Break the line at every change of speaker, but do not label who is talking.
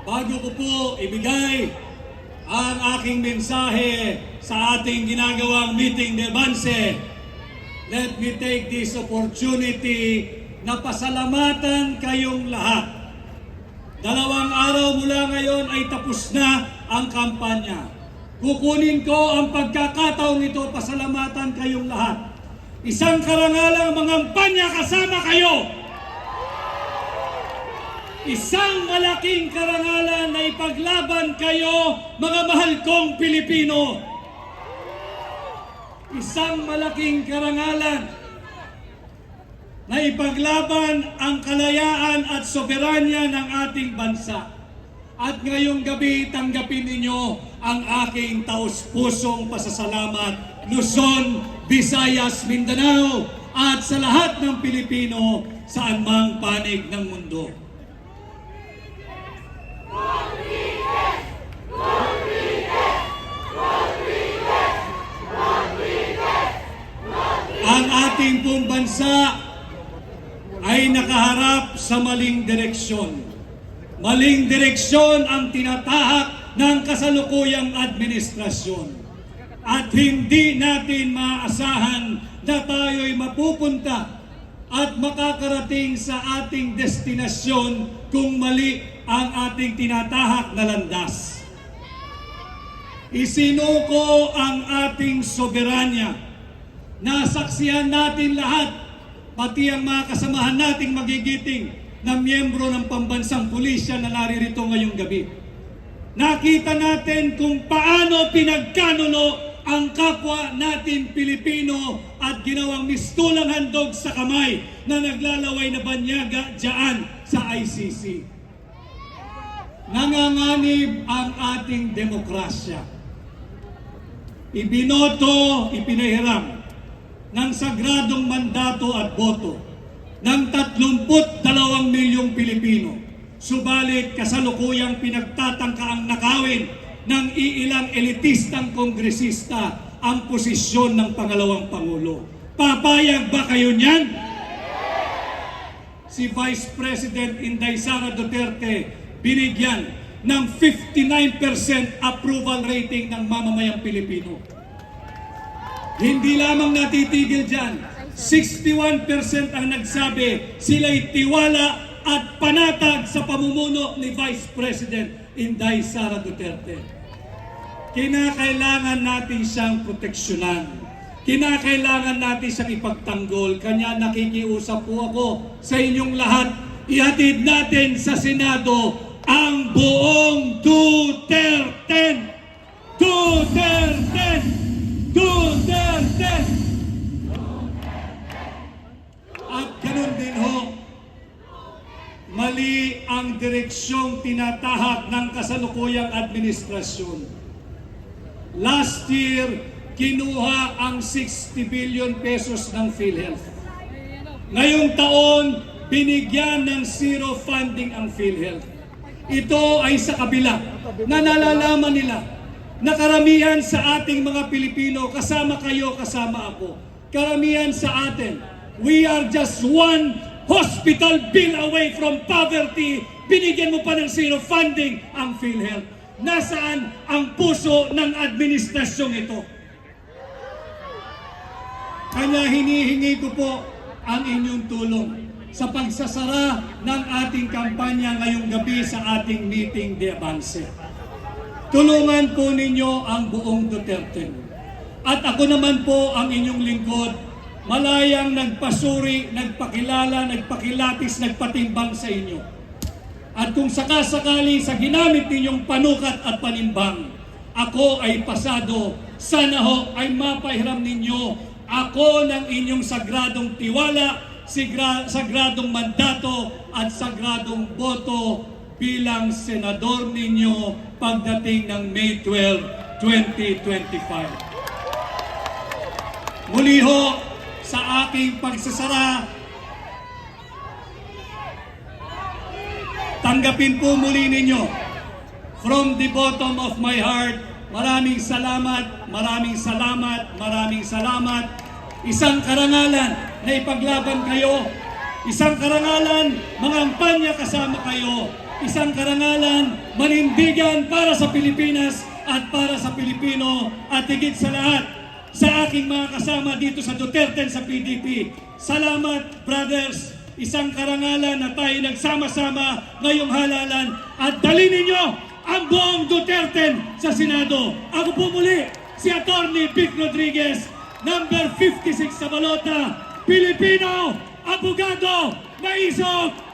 Bago ko po ibigay ang aking mensahe sa ating ginagawang meeting de Banse, let me take this opportunity na pasalamatan kayong lahat. 2 araw mula ngayon ay tapos na ang kampanya. Kukunin ko ang pagkakataong ito, pasalamatan kayong lahat. Isang karangalang mangampanya kasama kayo. Isang malaking karangalan na ipaglaban kayo, mga mahal kong Pilipino. Isang malaking karangalan na ipaglaban ang kalayaan at soberanya ng ating bansa. At ngayong gabi, tanggapin ninyo ang aking taos-pusong pasasalamat, Luzon, Visayas, Mindanao, at sa lahat ng Pilipino saan mang panig ng mundo. Ang ating pong bansa ay nakaharap sa maling direksyon. Maling direksyon ang tinatahak ng kasalukuyang administrasyon. At hindi natin maaasahan na tayo'y mapupunta at makakarating sa ating destinasyon kung mali ang ating tinatahak na landas. Isinuko ang ating soberanya. Nasaksihan natin lahat, pati ang mga kasamahan nating magigiting na miyembro ng pambansang pulisya na naririto ngayong gabi. Nakita natin kung paano pinagkanulo ang kapwa natin Pilipino at ginawang mistulang handog sa kamay na naglalaway na banyaga dyan sa ICC. Nanganganib ang ating demokrasya. Ibinoto, ipinahiram ng sagradong mandato at boto ng 32 milyong Pilipino. Subalit kasalukuyang pinagtatangka ang nakawin ng iilang elitistang kongresista ang posisyon ng pangalawang Pangulo. Papayag ba kayo niyan? Si Vice President Inday Sara Duterte binigyan ng 59% approval rating ng mamamayang Pilipino. Hindi lamang natitigil dyan. 61% ang nagsabi sila'y tiwala at panatag sa pamumuno ni Vice President Inday Sara Duterte. Kinakailangan natin siyang proteksyonan. Kinakailangan natin siyang ipagtanggol. Kanya nakikiusap po ako sa inyong lahat. Ihatid natin sa Senado ang buong Duterte. Duterte! Duterte! At ganun din ho, mali ang direksyong tinatahak ng kasalukuyang administrasyon. Last year, kinuha ang 60 billion pesos ng PhilHealth. Ngayong taon, binigyan ng zero funding ang PhilHealth. Ito ay sa kabila na nalalaman nila na karamihan sa ating mga Pilipino, kasama kayo, kasama ako, karamihan sa atin, we are just one hospital bill away from poverty. Binigyan mo pa ng zero funding ang PhilHealth. Nasaan ang puso ng administrasyong ito? Kanya hinihingi ko po ang inyong tulong sa pagsasara ng ating kampanya ngayong gabi sa ating meeting de Banse. Tulungan po ninyo ang buong Duterte. At ako naman po ang inyong lingkod, malayang nagpasuri, nagpakilala, nagpakilatis, nagpatimbang sa inyo. At kung sakasakali sa ginamit ninyong panukat at panimbang, ako ay pasado, sana ho ay mapahiram ninyo ako ng inyong sagradong tiwala, sagradong mandato at sagradong boto bilang senador ninyo pagdating ng May 12, 2025. Muli ho, sa aking pagsasara, tanggapin po muli ninyo from the bottom of my heart. Maraming salamat, maraming salamat, maraming salamat. Isang karangalan na ipaglaban kayo. Isang karangalan, mangampanya kasama kayo. isang karangalan, manindigan para sa Pilipinas at para sa Pilipino at higit sa lahat sa aking mga kasama dito sa Duterte sa PDP. Salamat, brothers. Isang karangalan na tayo nagsama-sama ngayong halalan at dalhin ninyo ang buong Duterte sa Senado. Ako po muli, si Atty. Vic Rodriguez, number 56 sa balota, Pilipino, abogado, maisog,